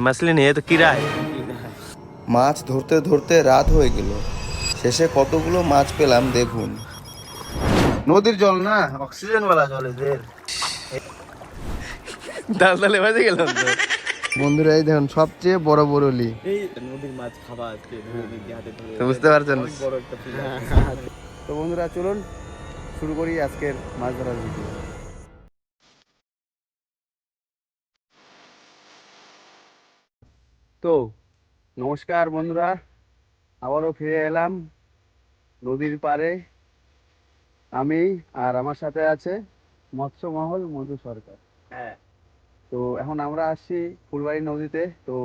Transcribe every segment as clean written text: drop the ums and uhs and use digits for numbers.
मछली नहीं है तो कीड़ा है। মাছ ধরতে ধরতে রাত হয়ে গেল। শেষে কতগুলো মাছ পেলাম দেখুন। নদীর জল না, অক্সিজেন वाला জল এদের। দালদালে বাজে গেলাম তো। বন্ধুরা এই দেখুন সবচেয়ে বড় বড়লি। এই নদীর মাছ খাবা আজকে নদীর হাতে ধরে। তো বুঝতে পারছেন। অনেক বড় একটা ফিল। তো বন্ধুরা চলুন শুরু করি আজকের মাছ ধরার ভিডিও। তো নমস্কার বন্ধুরা, আবারও ফিরে এলাম নদীর পাড়ে। আমি আর আমার সাথে আছে মৎস্যমহল মধু সরকার। হ্যাঁ। তো এখন আমরা আসছি ফুলবাড়ি নদীতে। তো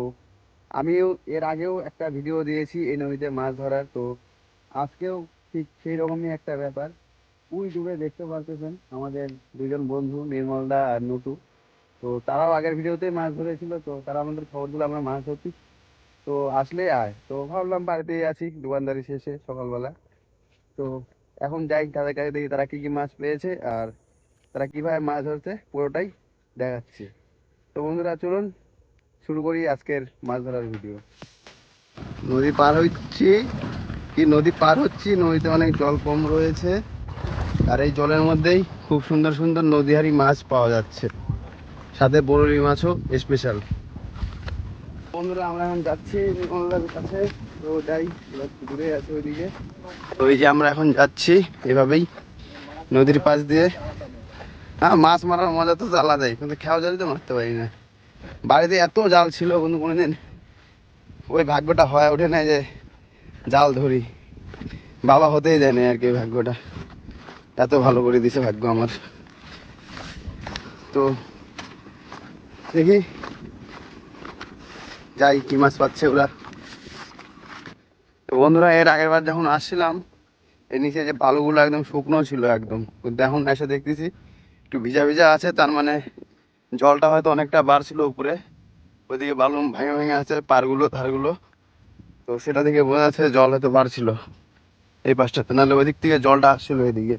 আমিও এর আগেও একটা ভিডিও দিয়েছি এই নদীতে মাছ ধরার। তো আজকেও ঠিক সেই রকমই একটা ব্যাপার। ওই দূরে দেখতে পারতেছেন আমাদের দুজন বন্ধু নির্মলদা আর নটু। তো তারাও আগের ভিডিওতে মাছ ধরেছিল, তো তারা আমাদের খবর দিল আমরা মাছ ধরছি। তো আসলে আয়, তো ভাবলাম বাড়িতেই আছি দোকানদারি শেষে সকালবেলা। তো এখন যাই তাদের কাছে, দেখি তারা কি কি মাছ পেয়েছে আর তারা কিভাবে মাছ ধরছে পুরোটাই দেখাচ্ছি। তো বন্ধুরা চলুন শুরু করি আজকের মাছ ধরার ভিডিও। নদী পার হচ্ছি, নদী পার হচ্ছি, নদীতে অনেক জল কম রয়েছে আর এই জলের মধ্যেই খুব সুন্দর সুন্দর নদীহারি মাছ পাওয়া যাচ্ছে, সাথে বড়লি মাছও স্পেশাল। বন্ধুরা আমরা এখন যাচ্ছি নির্মলার কাছে। তো যাই, এবার দূরে আছে ওইদিকে। তো এই যে আমরা এখন যাচ্ছি এভাবেই নদীর পাশ দিয়ে। হ্যাঁ, মাছ মারার মজা তো আলাদাই, কিন্তু খেয়াও জালি তো মারতে পারি না। বাড়িতে এত জাল ছিল কিন্তু কোনোদিন ওই ভাগ্যটা হয়ে ওঠে না যে জাল ধরি। বাবা হতেই দেয় না আর কি ভাগ্যটা, এত ভালো করে দিছে ভাগ্য আমার। তো দেখি যাই কি মাছ পাচ্ছে ওরা। তো বন্ধুরা এর আগের বার যখন আসছিলাম এর নিচে যে বালুগুলো একদম শুকনো ছিল একদম, কিন্তু এখন এসে দেখতেছি একটু ভিজা ভিজা আছে, তার মানে জলটা হয়তো অনেকটা বাড়ছিল উপরে। ওইদিকে বালু ভেঙে ভেঙে আছে পাড়গুলো ধারগুলো, তো সেটা দেখে বোঝা যাচ্ছে জল হয়তো বাড়ছিল এই পাশটাতে, নাহলে ওই দিক থেকে জলটা আসছিল এদিকে।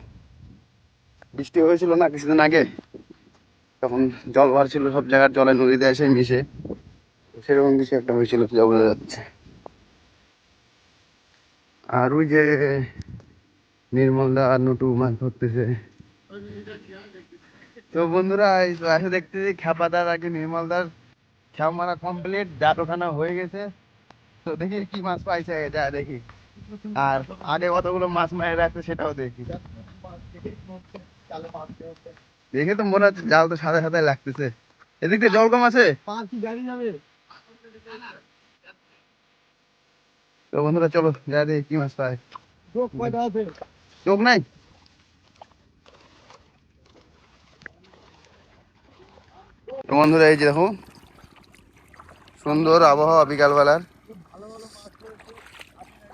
বৃষ্টি হয়েছিল না কিছুদিন আগে, তখন জল বাড়ছিল সব জায়গার জলে নদীতে এসে মিশে, সেরকম কিছু একটা হয়েছিল যা বোঝা যাচ্ছে। আর ওই যে নির্মলদা আর নটু মাছ ধরতেছে। তো বন্ধুরা এই তো এসে দেখতেছি খ্যাপাদার আগে নির্মলদার খ্যাপ মারা কমপ্লিট, জাটোখানা হয়ে গেছে। তো দেখি কি মাছ পাইছে যা দেখি, আর আগে কতগুলো মাছ মারে রাখছে সেটাও দেখি। দেখে তো মনে হচ্ছে জাল তো সাদা সাদা লাগতেছে। এদিক দিয়ে জল কম আছে। তো বন্ধুরা চলো যা দেখি কি মাছ পায়। চোখ নাই। তো বন্ধুরা এই যে দেখো সুন্দর আবহাওয়া বিকালবেলার,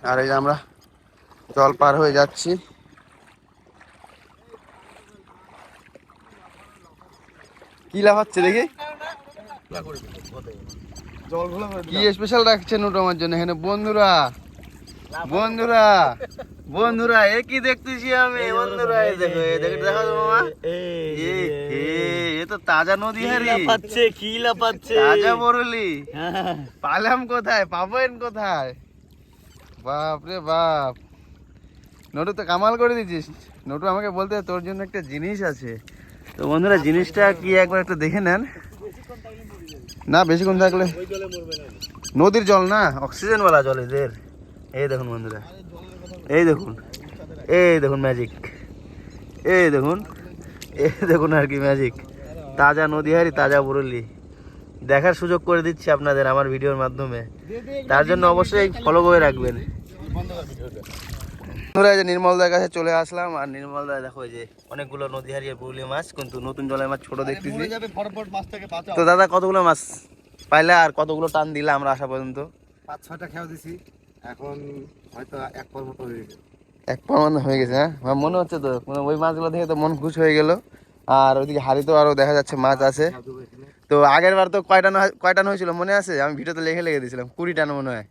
আর এই যে আমরা জল পার হয়ে যাচ্ছি। কি লাভ হচ্ছে দেখি, কি স্পেশাল রাখছেন ওটা আমার জন্য এখানে। বন্ধুরা বন্ধুরা বন্ধুরা এ কি দেখতেছি আমি, বন্ধুরা এই দেখো এই দেখো দেখো মামা, এ তো তাজা নদী হারি লাফাচ্ছে কি লাফাচ্ছে, তাজা বরলি। পালাম কোথায়, পাবেন কোথায়? বাপ রে বাপ, নটু তো কামাল করে দিচ্ছিস। নটু আমাকে বলতে তোর জন্য একটা জিনিস আছে। তো বন্ধুরা জিনিসটা কি একবার একটু দেখে নেন। না বেশিক্ষণ থাকলে, নদীর জল না, অক্সিজেন वाला জল এদের। এই দেখুন বন্ধুরা, এই দেখুন, এই দেখুন ম্যাজিক, এই দেখুন, এই দেখুন আর কি ম্যাজিক। তাজা নদীহারি তাজা বরলি দেখার সুযোগ করে দিচ্ছি আপনাদের আমার ভিডিওর মাধ্যমে, তার জন্য অবশ্যই ফলো করে রাখবেন। বন্ধুরা এই যে নির্মলদার কাছে চলে আসলাম, আর নির্মলদা দেখো এই যে অনেকগুলো নদীহারি আর বরলি মাছ, কিন্তু নতুন জলের মাছ ছোট দেখতেছি। তো দাদা কতগুলো মাছ পাইলে আর কতগুলো টান দিলে আমরা আসা পর্যন্ত? 5-6টা খেয়াও দিছি, এখন হয়তো এক পর মতো হয়ে গেছে। এক পামান হয়ে গেছে। হ্যাঁ আমার মনে হচ্ছে তো, মানে ওই মাছগুলো দেখে তো মন খুশ হয়ে গেল। আর ওইদিকে হাড়িতেও আরো দেখা যাচ্ছে মাছ আছে। তো আগের বার তো কয়টান হয়েছিল মনে আছে? আমি ভিডিওতে লিখে দিয়েছিলাম 20 টান মনে হয়।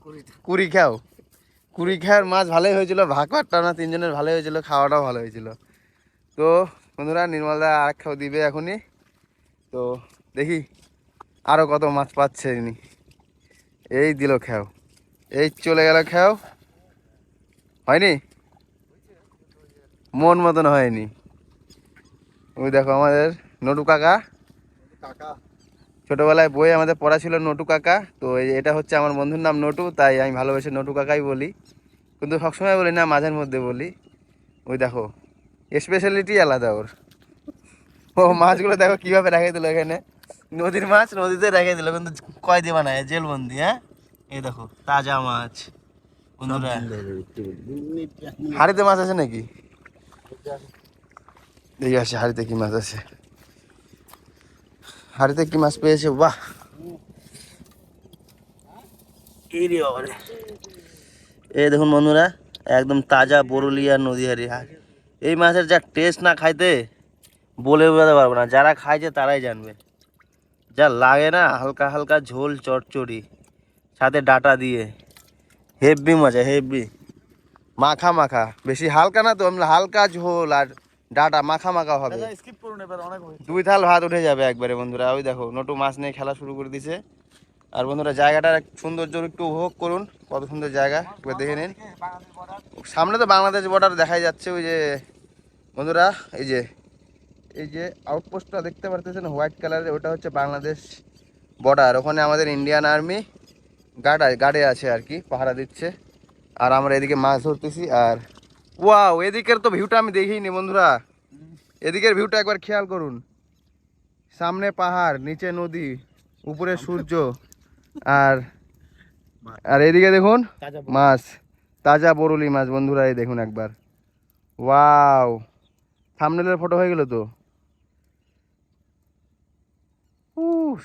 20 খাও, 20 খাওয়ার মাছ ভালোই হয়েছিল, ভাগ ভাগটা না তিনজনের ভালোই হয়েছিল, খাওয়াটাও ভালো হয়েছিল। তো বন্ধুরা নির্মলদা আর খাও দিবে এখনই, তো দেখি আরো কত মাছ পাচ্ছে ইনি। এই দিল খেও, এই চলে গেল খেও। হয়নি, মন মতন হয়নি। ওই দেখো আমাদের নটু কাকা, কাকা ছোটবেলায় বই আমাদের পড়া ছিল নটু কাকা। তো এটা হচ্ছে আমার বন্ধুর নাম নটু, তাই আমি ভালোবেসে নটু কাকাই বলি, কিন্তু সবসময় বলি না, মাঝের মধ্যে বলি। ওই দেখো স্পেশালিটি আলাদা ওর। ও মাছগুলো দেখো কিভাবে রেখে দিল এখানে, নদীর মাছ নদীতে রেখে দিল, কিন্তু কয়দি বানায় জেলবন্দি। হ্যাঁ, এই দেখো তাজা মাছ বন্ধুরা। হাড়িতে মাছ আছে নাকি? দেখি আসে হাড়িতে কি মাছ আছে। হাড়িতে কি মাছ পেয়েছে, বাহ। এই দেখুন বন্ধুরা, একদম তাজা বরুলিয়া নদীহারি। এই মাছের যা টেস্ট না খাইতে বলে বোঝাতে পারবো না, যারা খাইছে তারাই জানবে। যা লাগে না, হালকা হালকা ঝোল চটচড়ি সাথে ডাটা দিয়ে, হেভি মজা, হেভি মাখা মাখা, বেশি হালকা না তো, হালকা ঝোল আর ডাটা মাখা মাখা হবে। স্কিপ করুন এবার, অনেক হয়েছে। 2 থাল ভাত উঠে যাবে একবারে বন্ধুরা। ওই দেখো নটু মাছ নিয়ে খেলা শুরু করে দিছে। আর বন্ধুরা জায়গাটার সৌন্দর্য একটু উপভোগ করুন, কত সুন্দর জায়গা, একবার দেখে নিন। সামনে তো বাংলাদেশ বর্ডার দেখাই যাচ্ছে। ওই যে বন্ধুরা, এই যে আউটপোস্টটা দেখতে পারতেছেন হোয়াইট কালারের, ওটা হচ্ছে বাংলাদেশ বর্ডার। ওখানে আমাদের ইন্ডিয়ান আর্মি গার্ডে আছে আর কি, পাহারা দিচ্ছে। আর আমরা এদিকে মাছ ধরতেছি। আর ওয়াও, এদিকের তো ভিউটা আমি দেখিনি বন্ধুরা, এদিকের ভিউটা একবার খেয়াল করুন। সামনে পাহাড়, নিচে নদী, উপরে সূর্য, আর আর এদিকে দেখুন মাছ, তাজা বরুলি মাছ বন্ধুরা। এই দেখুন একবার, ওয়াও, থাম্বনেলের ফটো হয়ে গেল তো।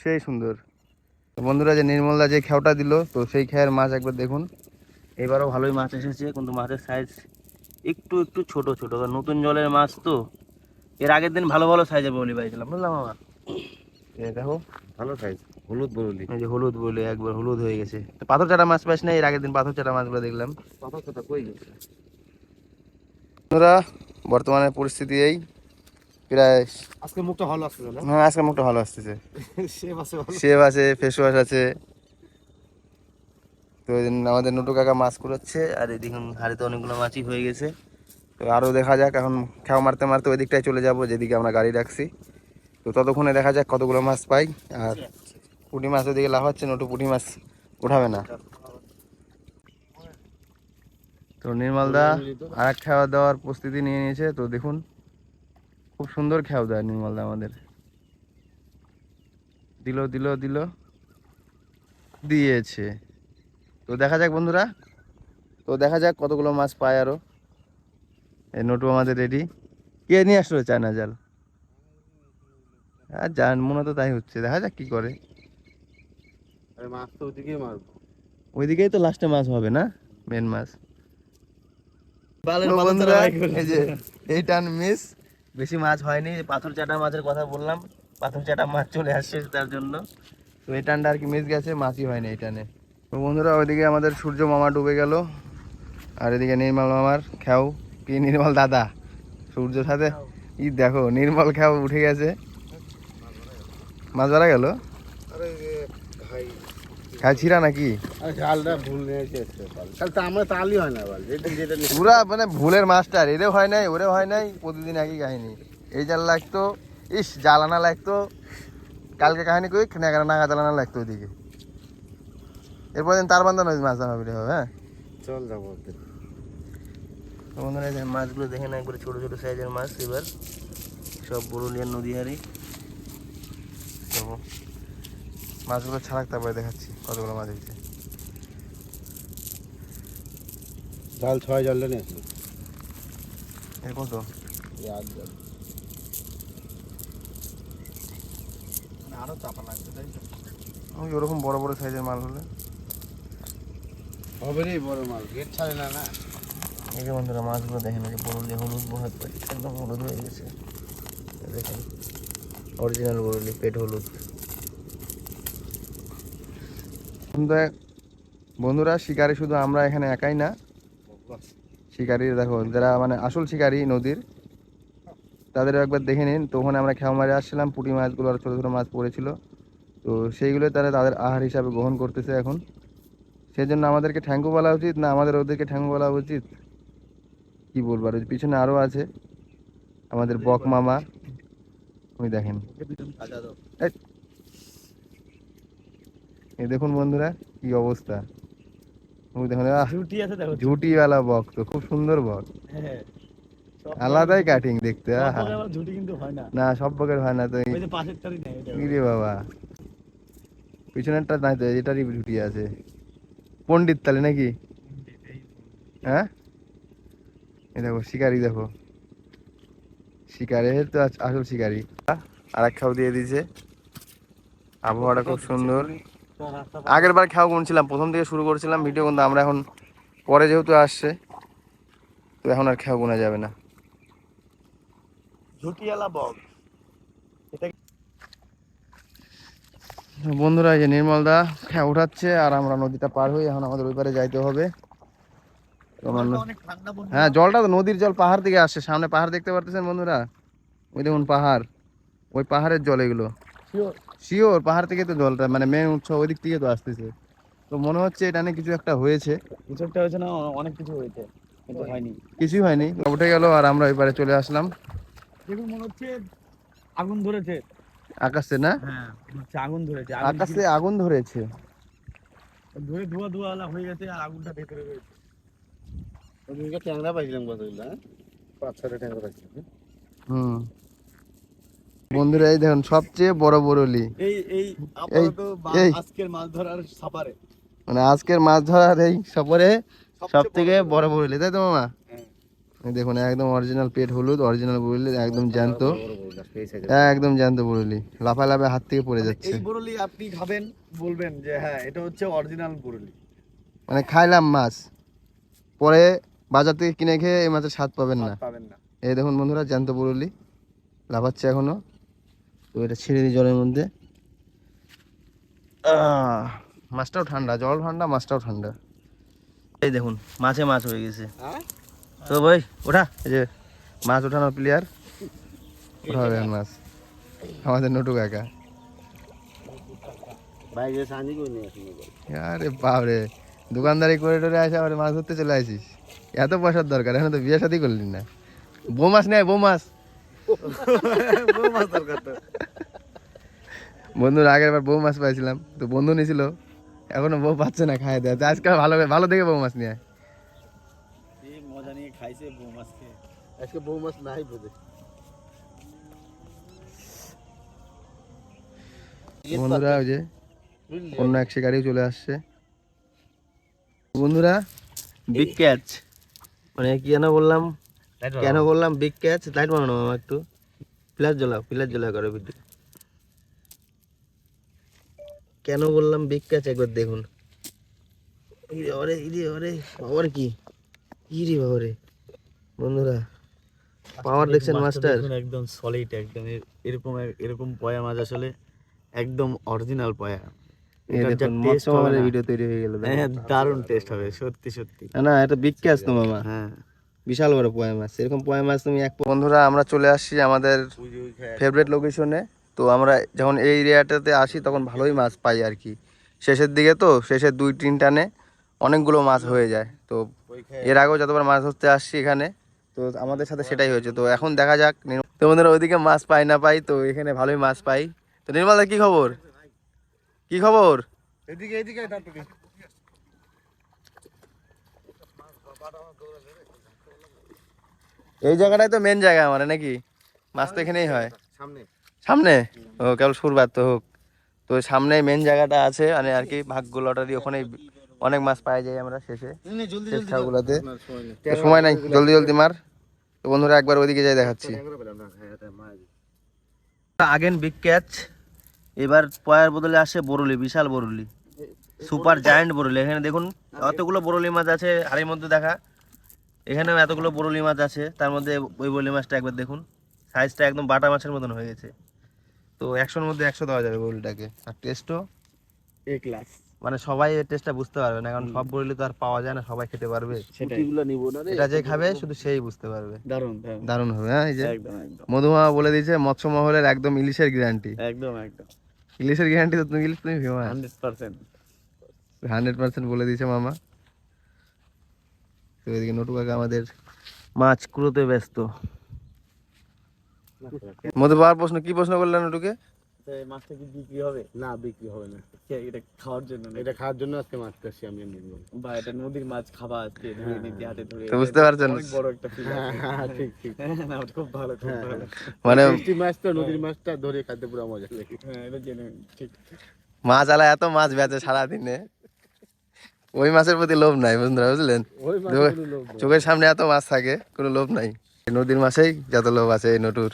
সেই সুন্দর। তো বন্ধুরা, যে নির্মলদা যে খেওটা দিল, তো সেই খেয়ের মাছ একবার দেখুন। এবারও ভালোই মাছ এসেছে, কিন্তু মাছের সাইজ একটু একটু ছোট ছোট, কারণ নতুন জলের মাছ তো। এর আগের দিন ভালো ভালো সাইজের বরুলি পাইছিলাম, বুঝলাম আমার। দেখো ভালো সাইজ, হলুদ বরুলি। এই যে হলুদ বলে একবার হলুদ হয়ে গেছে। তো পাথর চাটা মাছ পাইস না? এর আগের দিন পাথর চাটা মাছগুলো দেখলাম। কথা কথা কই গেছে? বন্ধুরা, বর্তমানে পরিস্থিতি এই প্রায়, আজকে মুখটা ভালো আসছে না? হ্যাঁ আজকে মুখটা ভালো আসতেছে। শেভ আছে ভালো। শেভ আছে, ফেস ওয়াশ আছে। তো এই জন্য আমাদের নটু কাকা মাছ কুড়াচ্ছে। আর এদিকে হাড়িতে অনেকগুলো মাছই হয়ে গেছে। তো আরও দেখা যাক, এখন খেয়া মারতে মারতে ওই দিকটায় চলে যাব যেদিকে আমরা গাড়ি রাখছি। তো ততক্ষণে দেখা যাক কতগুলো মাছ পাই। আর পুঁটি মাছ ওদিকে লাফাচ্ছে, নটু পুঁটি মাছ উঠাবে না। তো নির্মলদা আর এক খাওয়া দাওয়ার প্রস্তুতি নিয়ে নিয়েছে। তো দেখুন, খুব সুন্দর খেয়াও দেয় নির্মলদা আমাদের। দিল দিল দিল দিয়েছে। তো দেখা যাক বন্ধুরা, তো দেখা যাক কতগুলো মাছ পায় আরো। এই নটু আমাদের রেডি। কে নিয়ে আসলো চায়না জাল? আর জান মনে তো তাই হচ্ছে, দেখা যাক কি করে। আরে মাছ তো ওদিকেই মারবো। ওইদিকেই তো লাস্টে মাছ হবে না, মেন মাছ। তো বন্ধুরা, এই যে এই টান মিস, বেশি মাছ হয়নি। পাথর চাটা মাছের কথা বললাম, পাথর চাটা মাছ চলে আসছে তার জন্য। তো এই টানটা আর কি মিস গেছে, মাছই হয়নি এই টানে। তো বন্ধুরা, ওইদিকে আমাদের সূর্য মামা ডুবে গেল, আর এদিকে নির্মল মামার খেও, কি নির্মল দাদা সূর্যের সাথে ই দেখো, নির্মল খেও উঠে গেছে, মাছ ধরা গেল। আরে ভাই, খাই ছিড়া নাকি? আরে জালটা ভুল নিয়েছে তাহলে তো আমরা তালই হয় না বল, যেটা যেটা পুরা মানে ভুলের মাস্টার, এরেও হয় নাই ওরেও হয় নাই, প্রতিদিন একই কাহিনী। এই জাল লাগতো, ইস জ্বালানা লাগতো, কালকে কাহিনী কই নাগা জ্বালানা লাগতো ওইদিকে। এরপর দিন তার বান্ধা নদী মাছ ধরা হবে। হ্যাঁ চল যাবো। তো বন্ধুরা, এই মাছগুলো দেখে না একবারে ছোটো ছোটো সাইজের মাছ, এবার সব বরুলিয়ার নদীহারি। তো মাছগুলো ছাড়াক, তারপরে দেখাচ্ছি কতগুলো মাছ হয়েছে। জাল 6 জালটা নিয়ে আসলো। এরকম তো আরো চাপা লাগবে, তাই তো ওই ওরকম বড় বড় সাইজের মাছ হলে হবে রে বড় মাল, গেট ছাড়ে না না। এই যে বন্ধুরা, মাছগুলো দেখেন, যে বরুলি হলুদ বহাত পাই, একদম হলুদ হয়ে গেছে। দেখেন অরিজিনাল বরুলি, পেট হলুদ। বন্ধুরা, শিকারি শুধু আমরা এখানে একাই না, শিকারি দেখো যারা মানে আসল শিকারি নদীর, তাদের একবার দেখে নিন। তো ওখানে আমরা খেয়া মারে আসছিলাম, পুঁটি মাছগুলো আর ছোটো ছোটো মাছ পড়েছিল। তো সেইগুলো তারা তাদের আহার হিসাবে গ্রহণ করতেছে এখন। সেজন্য আমাদেরকে থ্যাঙ্কু বলা উচিত না আমাদের ওদেরকে থ্যাঙ্কু বলা উচিত, কি বলবো। আর ওই পিছনে আরো আছে আমাদের বক মামা, ওই দেখেন। এই, এই দেখুন বন্ধুরা কি অবস্থা, ওই দেখুন ঝুটি আছে দেখো, ঝুটিওয়ালা বক, তো খুব সুন্দর বক, হ্যাঁ আলাদাই কাটিং দেখতে। সব আহা, বকের আবার ঝুটি কিন্তু হয় না, না সব বকের হয় না তো। ওই যে পাশেরটারই নেই এটা। রে বাবা, পিছনেরটা নাই তো, এটারই ঝুটি আছে। পণ্ডিত তাহলে নাকি? হ্যাঁ, এই দেখো শিকারি, দেখো শিকারের তো আসল শিকারি। আর এক খাও দিয়ে দিয়েছে, আবহাওয়াটা খুব সুন্দর। আগের বার খাও গুনছিলাম, প্রথম থেকে শুরু করছিলাম ভিডিও, কিন্তু আমরা এখন পরে যেহেতু আসছে তো এখন আর খেয়াও গোনা যাবে না। ঝুটিওয়ালা বক। বন্ধুরা এই যে নির্মল দা খেয়া উঠাচ্ছে আর আমরা নদীটা পার হই, এখন আমাদের ওই পারে যাইতে হবে। অনেক ঠান্ডা বন্ধু। হ্যাঁ, জলটা তো নদীর জল পাহাড় থেকে আসছে, সামনে পাহাড় দেখতে পারতেছেন বন্ধুরা, ওই দেখুন পাহাড়, ওই পাহাড়ের জল এগুলো। শিওর পাহাড় থেকে তো জলটা, মানে মেন উৎস ওই দিক থেকে তো আসতেছে। তো মনে হচ্ছে এটা নিয়ে কিছু একটা হয়েছে। কিছু একটা হয়েছে না, অনেক কিছু হয়েছে কিন্তু হয়নি, কিছুই হয়নি, উঠে গেল আর আমরা ওই পারে চলে আসলাম। দেখুন মনে হচ্ছে আগুন ধরেছে আকাশে না? হ্যাঁ হচ্ছে আগুন ধরেছে, আকাশে আগুন ধরেছে, ধরে ধোয়া ধোয়া হয়ে গেছে আর আগুনটা ভেতরে রয়েছে। ওদিকে ট্যাংরা পাইছিলাম কতগুলো, 5-6টা ট্যাংরা পাইছিলাম। হুম। বন্ধুরা এই দেখুন সবচেয়ে বড় বরলি, এই আপাতত এই আজকের মাছ ধরার সাপারে, মানে আজকের মাছ ধরার এই সফরে সব থেকে বড় বরলি, তাই তো মামা? এই দেখুন একদম অরিজিনাল পেট হলুদ, অরিজিনাল বরলি, একদম জ্যান্ত, একদম জ্যান্ত বরলি, লাফা লাফা হাত থেকে পড়ে যাচ্ছে। এই বরলি আপনি খাবেন বলবেন যে হ্যাঁ এটা হচ্ছে অরিজিনাল বরলি। মানে খাইলাম মাছ, পরে বাজার থেকে কিনে খেয়ে এই মাছের স্বাদ পাবেন না। পাবেন না। এই দেখুন বন্ধুরা জ্যান্ত বরলি লাফাচ্ছে এখনো, তো এটা ছেড়ে দিই জলের মধ্যে। মাছটাও ঠান্ডা, জল ঠান্ডা, মাছটাও ঠান্ডা। এই দেখুন মাছে মাছ হয়ে গেছে। তো ভাই ওঠা, এই যে মাছ ওঠানোর প্লেয়ার, ওঠা হবে মাছ আমাদের নটু কাকা। আরে বাপরে, দোকানদারি করে টোরে আসে আবার মাছ ধরতে চলে আসিস, এত পয়সার দরকার, এখন তো বিয়ে শাদী করলি না। বউ মাছ নেই, বউ মাছ, বন্ধুর আগের বার বউ মাছ পাইছিলাম, তো বন্ধু নিয়েছিল, এখনো বউ পাচ্ছে না খাই দেয়, আজকে ভালো ভালো দেখে বউ মাছ নিয়ে মজা নিয়ে খাইছে বউ মাছকে। আজকে বউ মাছ নাই বোধে। বন্ধুরা ওই যে অন্য এক শিকারিও চলে আসছে। বন্ধুরা বিগ ক্যাচ, মানে কি যেন বললাম, কেন বললাম বিগ ক্যাচ, লাইট বানানো মামা একটু, প্লাস জ্বলা করো ভিডিও, কেন বললাম বিগ ক্যাচ একবার দেখুন। পাওয়ার কি রে বাবারে বন্ধুরা, পাওয়ার দেখছেন মাস্টার, একদম সলিড, একদম এরকম এরকম পয়া মাছ আসলে একদম অরিজিনাল পয়া। এটার যা টেস্ট হবে না, ভিডিও তৈরি হয়ে গেল, হ্যাঁ দারুণ টেস্ট হবে সত্যি সত্যি। না এটা বিগ ক্যাচ তো মামা, হ্যাঁ বিশাল বড় পয়া মাছ, এরকম পয়া মাছ তুমি এক। বন্ধুরা আমরা চলে আসছি আমাদের ফেভারিট লোকেশনে, তো আমরা যখন এই এরিয়াটাতে আসি তখন ভালোই মাছ পাই আর কি, শেষের দিকে তো, শেষের 2-3 টানে অনেকগুলো মাছ হয়ে যায়। তো এর আগেও যতবার মাছ ধরতে আসছি এখানে, তো আমাদের সাথে সেটাই হয়েছে। তো এখন দেখা যাক, তো বন্ধুরা ওইদিকে মাছ পাই না পাই, তো এখানে ভালোই মাছ পাই। তো নির্মল দা কি খবর, কি খবর? এদিকে এদিকে এই জায়গাটাই তো মেন জায়গা আমার নাকি, মাছ তো এখানেই হয় সামনে। সামনে। ও কেবল সুরবাত তো হোক, তো সামনে মেন জায়গাটা আছে, মানে আর কি ভাগ্য লটারি, ওখানে অনেক মাছ পাওয়া যায় আমরা শেষে শেষ খাওয়াগুলোতে। তো সময় নাই, জলদি জলদি মার। তো বন্ধুরা একবার ওইদিকে যাই দেখাচ্ছি। আগেন বিগ ক্যাচ, এবার পয়ার বদলে আসে বরলি, বিশাল বরলি, সুপার জায়ান্ট বরলি। এখানে দেখুন অতগুলো বরলি মাছ আছে হাড়ির মধ্যে দেখা, এখানেও এতগুলো বরলি মাছ আছে, তার মধ্যে ওই বরলি মাছটা একবার দেখুন, সাইজটা একদম বাটা মাছের মতন হয়ে গেছে। তো 100-র মধ্যে 100 দেওয়া যাবে বরলিটাকে, আর টেস্টও এ ক্লাস। মানে সবাই এই টেস্টটা বুঝতে পারবে না, কারণ সব বরলি তো আর পাওয়া যায় না, সবাই খেতে পারবে, সেটাই এটা যে খাবে শুধু সেই বুঝতে পারবে। দারুণ দারুণ হবে। হ্যাঁ এই যে একদম একদম মধুমা বলে দিয়েছে মৎস্য মহলের একদম ইলিশের গ্যারান্টি, একদম একদম ইলিশের গ্যারান্টি, তো তুমি ইলিশ তুমি ফেমাস। 100%। 100% বলে দিয়েছে মামা। তো এদিকে নটু কাকা আমাদের মাছ কুড়োতে ব্যস্ত। মধ্যে পাওয়ার প্রশ্ন, কি প্রশ্ন করলেন নটুকে? মাছটা কি বিক্রি হবে? না, বিক্রি হবে না। এটা খাওয়ার জন্য, এটা খাওয়ার জন্য আজকে মাছ চাষি আমি নিয়ে। বা এটা নদীর মাছ খাবা আজকে ধরে নিতে হাতে ধরে। তো বুঝতে পারছেন অনেক বড় একটা ফিল। ঠিক ঠিক। না, খুব ভালো, খুব ভালো। মানে মিষ্টি মাছটা, নদীর মাছটা ধরে খাইতে পুরো মজা লাগে। হ্যাঁ, এটা জেনে ঠিক। মাছ আলা এত মাছ বেচে সারাদিনে, ওই মাছের প্রতি লোভ নাই বন্ধুরা, বুঝলেন? ওই মাছগুলো লোক চোখের সামনে এত মাছ থাকে, কোনো লোভ নাই। নদীর মাছেই যত লোভ আছে এই নটুর।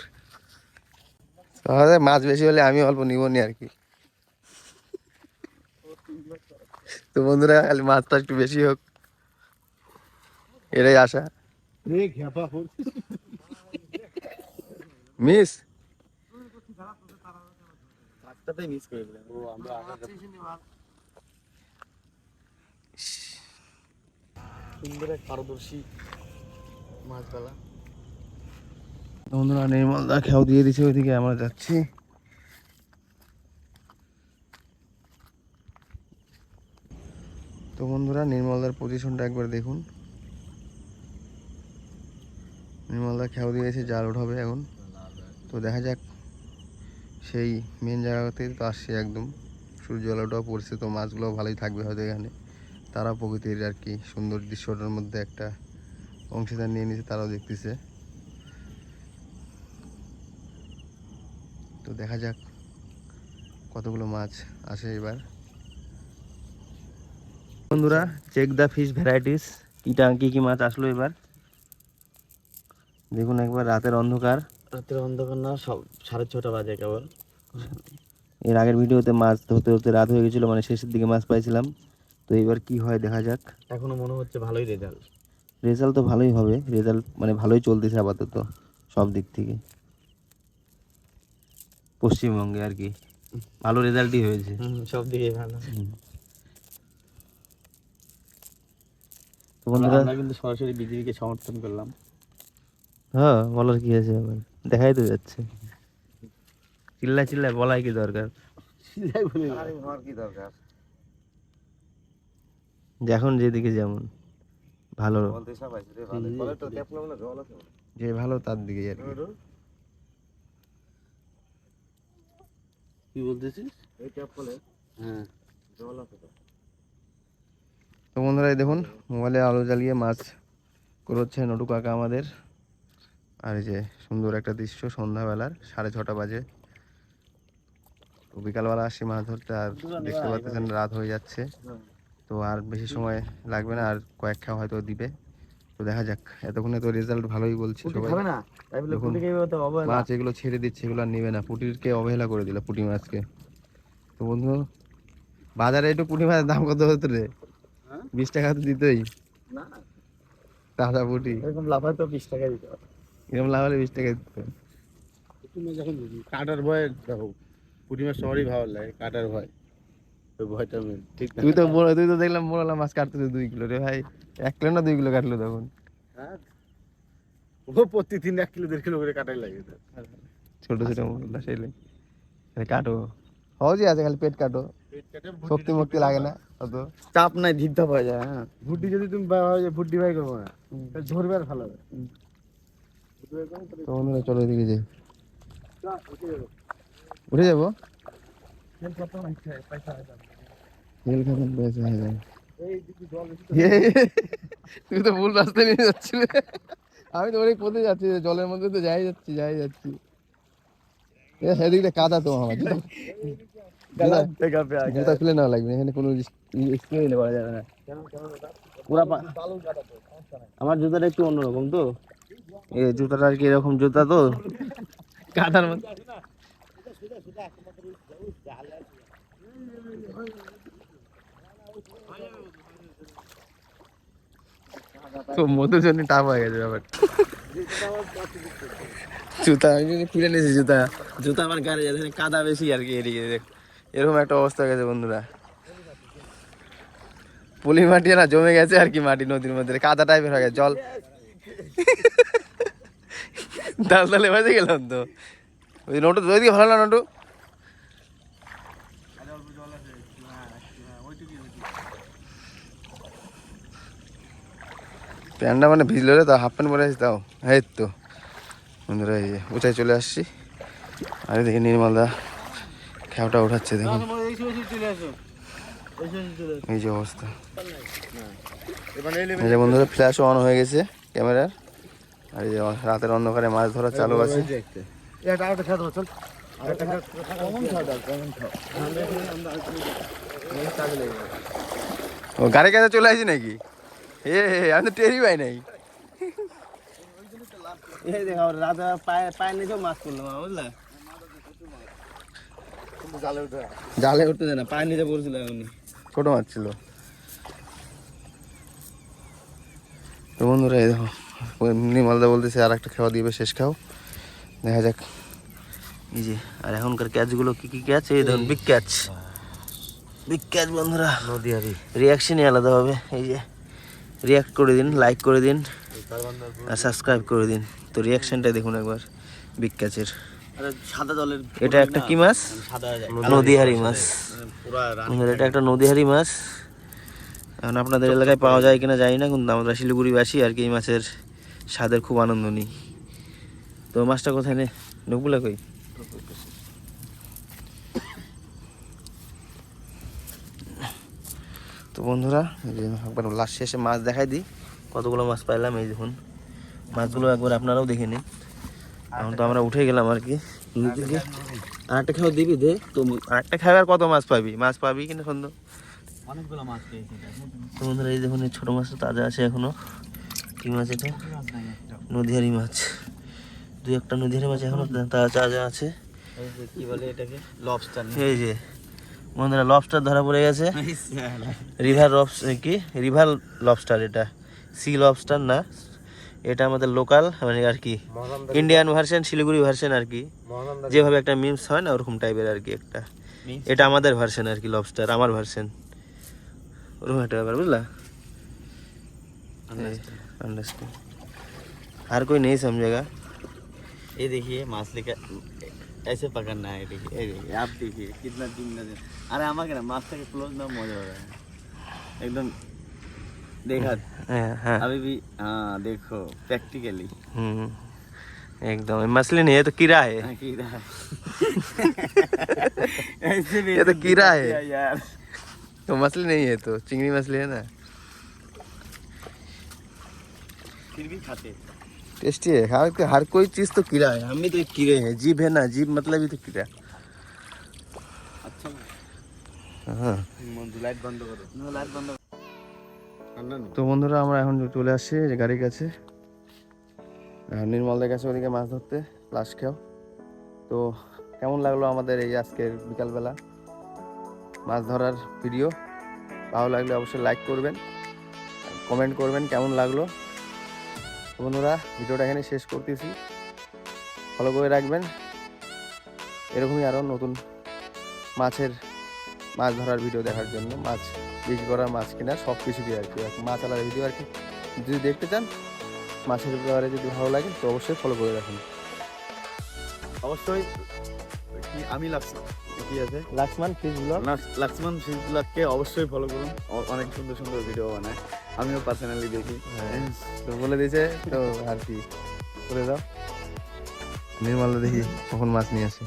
তাহলে মাছ বেশি হলে আমি অল্প নিব নি আর কি। তো বন্ধুরা খালি মাছটা একটু বেশি হোক, এটাই আশা। মিস মাছটাতেই মিস করে দিলাম। ও আমরা সুন্দর এক পারদর্শী মাছবালা। বন্ধুরা নির্মলদা খেয়াও দিয়ে দিছে, ওইদিকে আমরা যাচ্ছি। তো বন্ধুরা নির্মলদার পজিশনটা একবার দেখুন। নির্মলদা খেয়াও দিয়েছে, জাল উঠাবে এখন। তো দেখা যাক, সেই মেন জায়গাতে তো আসছে একদম, সূর্য আলোটাও পড়ছে, তো মাছগুলো ভালোই থাকবে হয়তো এখানে। তারা প্রকৃতির আর কি সুন্দর দৃশ্যটার মধ্যে একটা অংশীদার নিয়ে নিছে, তারাও দেখতেছে। তো দেখা যাক কতগুলো মাছ আসে এবার। বন্ধুরা চেক দ্য ফিশ ভ্যারাইটিস, কি কি মাছ আসলো এবার দেখুন একবার। রাতের অন্ধকার, রাতের অন্ধকার না, সব 6:30 বাজে কেবল। এর আগের ভিডিওতে মাছ ধরতে ধরতে রাত হয়ে গেছিলো, মানে শেষের দিকে মাছ পাইছিলাম। তো এবার কি হয় দেখা যাক। এখনো মনে হচ্ছে ভালোই রেজাল্ট। রেজাল্ট তো ভালোই হবে, রেজাল্ট মানে ভালোই চলতেছে আপাতত সব দিক থেকে পশ্চিমবঙ্গে আর কি, ভালো রেজাল্টই হয়েছে। সব দিকে ভালো। তো বন্ধুরা আমরা কিন্তু সরাসরি বিজেপিকে সমর্থন করলাম। হ্যাঁ, বলার কি আছে আবার, দেখাই তো যাচ্ছে। চিল্লা বলাই কি দরকার, কি দরকার? যখন যেদিকে যেমন ভালো, বলতে সব আছে রে, ভালো বলে তো ট্যাপ না, জল আছে যে ভালো তার দিকে আর কি। কি বলতেছিস? এই ট্যাপ বলে। হ্যাঁ, জল আছে তো। তো বন্ধুরা এই দেখুন মোবাইলে আলো জ্বালিয়ে মাছ করছে নটু কাকা আমাদের। আর এই যে সুন্দর একটা দৃশ্য সন্ধ্যাবেলার, 6:30 বাজে। তো বিকালবেলা আসছি মাছ ধরতে, আর দেখতে পাচ্ছেন রাত হয়ে যাচ্ছে। তো আর বেশি সময় লাগবে না, আর কয়েক খাওয়া হয়তো দিবে। তো দেখা যাক, এতক্ষণে তো রেজাল্ট ভালোই বলছে সবাই। খাবে না তাই বলে দেখুন, পুটিকে তো হবে না। মাছ এগুলো ছেড়ে দিচ্ছে, এগুলো আর নেবে না, পুটিরকে অবহেলা করে দিল পুঁটি মাছকে। তো বন্ধু বাজারে একটু পুঁটি মাছের দাম কত হতো রে? 20 টাকা তো দিতই, না না, তাজা পুঁটি। এরকম লাফায় তো 20 টাকা দিতে হবে। এরকম লাভ হলে 20 টাকা দিত। তুমি যখন কাটার ভয় দেখো, পুঁটি মাছ সবারই ভালো লাগে, কাটার ভয়, ওই ভয়টা মেন, ঠিক না? তুই তো দেখলাম বড়লা মাছ কাটতেছে 2 কিলো রে ভাই, 1 কিলো না 2 কিলো কাটলো তখন। হ্যাঁ, ও প্রতিদিন 1 কিলো 1.5 কিলো করে কাটাই লাগে। ছোট ছোট মোলা সেইলে কাটো, সহজই আছে, খালি পেট কাটো, শক্তি মুক্তি লাগে না অত। চাপ নাই, ধিদ্ধা পাওয়া যায়। হ্যাঁ, ভুড্ডি যদি তুমি ভুড্ডি ভাই করবো না, ধরবে আর ভালো হবে। তো বন্ধুরা চলো এদিকে যাই, উঠে যাবো। তেল খাবেন পয়সা হয়ে যাবে। তুই তো ভুল রাস্তায় নিয়ে যাচ্ছিস, আমি তো অনেক পথে যাচ্ছি, জলের মধ্যে তো যাই যাচ্ছি। সেদিকটা কাদা তো আমার জুতা খুলে নেওয়া লাগবে, এখানে কোনো স্প্রে করা যাবে না। পুরা আমার জুতাটা একটু অন্যরকম, তো এই জুতাটা আর কি এরকম জুতা তো কাদার মধ্যে। তো মধুর জন্য টাপ হয়ে গেছে ব্যাপারটা। জুতা আমি খুলে নিয়েছি, জুতা আমার গাড়ি যাচ্ছে, কাদা বেশি আর কি এদিকে, এরকম একটা অবস্থা হয়ে গেছে বন্ধুরা। পলি মাটি না জমে গেছে আর কি, মাটি নদীর মধ্যে কাদা টাইপের হয়ে গেছে, জল ডালে বাজে গেলাম তো। ওই নোটু ওইদিকে ভালো না নোটু, প্যান্টটা মানে ভিজলো রে, তা হাফ প্যান্ট পরে আছিস তাও। এই তো বন্ধুরা এই যে উঁচাই চলে আসছি। আর দেখি নির্মলদা খেয়াটা উঠাচ্ছে, দেখুন এই যে অবস্থা। এই যে বন্ধুরা ফ্ল্যাশও অন হয়ে গেছে ক্যামেরার। আর এই যে রাতের অন্ধকারে মাছ ধরা চালু আছে। ও গাড়ি কাছে চলে আসছি নাকি? আমি তো টেরই পাই নাই। এই দেখো রাতে পায়ের নিচেও মাছ পড়লো বুঝলা, জালে উঠতে দেয় না, পায়ের নিচে পড়ছিল এমনি। ছোট মাছ ছিল। তো বন্ধুরা এই দেখো নির্মলদা বলতেছে আর একটা খাওয়া দিবে, শেষ খাও, দেখা যাক। এই যে আর এখনকার ক্যাচগুলো কি কি ক্যাচ, এই ধরুন বিগ ক্যাচ, বিগ ক্যাচ বন্ধুরা। নদীয়ারি রিয়াকশনই আলাদা হবে। এই যে রিয়াক্ট করে দিন, লাইক করে দিন আর সাবস্ক্রাইব করে দিন। তো রিয়াকশনটা দেখুন একবার বিগ ক্যাচের। সাদা জলের এটা একটা কি মাছ? নদীয়ারি মাছ। বন্ধুরা এটা একটা নদীয়ারি মাছ। এখন আপনাদের এলাকায় পাওয়া যায় কিনা জানি না, কিন্তু আমরা শিলিগুড়িবাসী আর কি এই মাছের স্বাদের খুব আনন্দ নিই। তো মাছটা কোথায় নে নকুলা কই? তো বন্ধুরা এই যে একবার লাস্ট শেষে মাছ দেখাই দিই, কতগুলো মাছ পাইলাম। এই দেখুন মাছগুলো একবার আপনারাও দেখে নিন। এখন তো আমরা উঠে গেলাম আর কি। আরেকটা খাওয়া দিবি দে তো, আরেকটা খাবার কত মাছ পাবি? মাছ পাবি কিনা সন্দেহ। অনেকগুলো মাছ পেয়েছি। তো বন্ধুরা এই দেখুন এই ছোটো মাছটা তাজা আছে এখনো। কি মাছ এটা? নদীয়ারি মাছ। দুই একটা নদীয়ারি মাছ এখনো তাজা আছে। কি বলে এটাকে? লবস্টার। এই যে বন্ধুরা লবস্টার ধরা পড়ে গেছে। রিভার কি রিভার লবস্টার, এটা সি লবস্টার না, এটা আমাদের লোকাল মানে আর কি ইন্ডিয়ান ভার্সন, শিলিগুড়ি ভার্সন আর কি। যেভাবে একটা মিমস হয় না ওরকম টাইপের আর কি একটা। এটা আমাদের ভার্সন আর কি লবস্টার, আমার ভার্সন ওরকম একটা ব্যাপার, বুঝলা? अंडरस्टैंड। हर कोई नहीं समझेगा। ये देखिए मछली का ऐसे पकड़ना है। देखिए ये देखिए, आप देखिए कितना जिंदा है। अरे हमारे ना मास्टर के क्लोज ना मजा हो रहा है एकदम। देखा हाँ अभी भी, हाँ देखो प्रैक्टिकली एकदम मछली नहीं है तो कीड़ा है। कीड़ा है। ऐसे भी ये तो कीड़ा है यार। तो मछली नहीं है तो चिंगड़ी मछली है ना, फिर भी खाते। टेस्टी है। हर कोई चीज तो कीड़ा है, हम भी तो एक कीड़े हैं। जीभ है ना, जीभ मतलब ही तो कीड़ा। अच्छा हाँ लाइट बंद करो, लाइट बंद करो। তো বন্ধুরা আমরা এখন চলে আসছি যে গাড়ির কাছে, নির্মলদের কাছে, ওদিকে মাছ ধরতে লাস্ট খেও। তো কেমন লাগলো আমাদের এই আজকের বিকালবেলা মাছ ধরার ভিডিও? ভালো লাগলে অবশ্যই লাইক করবেন, কমেন্ট করবেন কেমন লাগলো। তো বন্ধুরা ভিডিওটা এখানে শেষ করতেছি, ফলো করে রাখবেন এরকমই আরও নতুন মাছ ধরার ভিডিও দেখার জন্য। মাছ বিক্রি করা, মাছ কেনা, সব কিছু দিয়ে আর কি মাছ আলাদা ভিডিও আর কি। যদি দেখতে চান মাছের ব্যাপারে, যদি ভালো লাগে তো অবশ্যই ফলো করে রাখুন। অবশ্যই কি আমি কি আছে Laxman fish blog, Laxman fish ব্লগকে অবশ্যই ফলো করুন। অনেক সুন্দর সুন্দর ভিডিও বানায়, আমিও পার্সোনালি দেখি। তো বলে দিয়েছে তো আর কি করে দাও। নির্মল দেখি কখন মাছ নিয়ে আসে।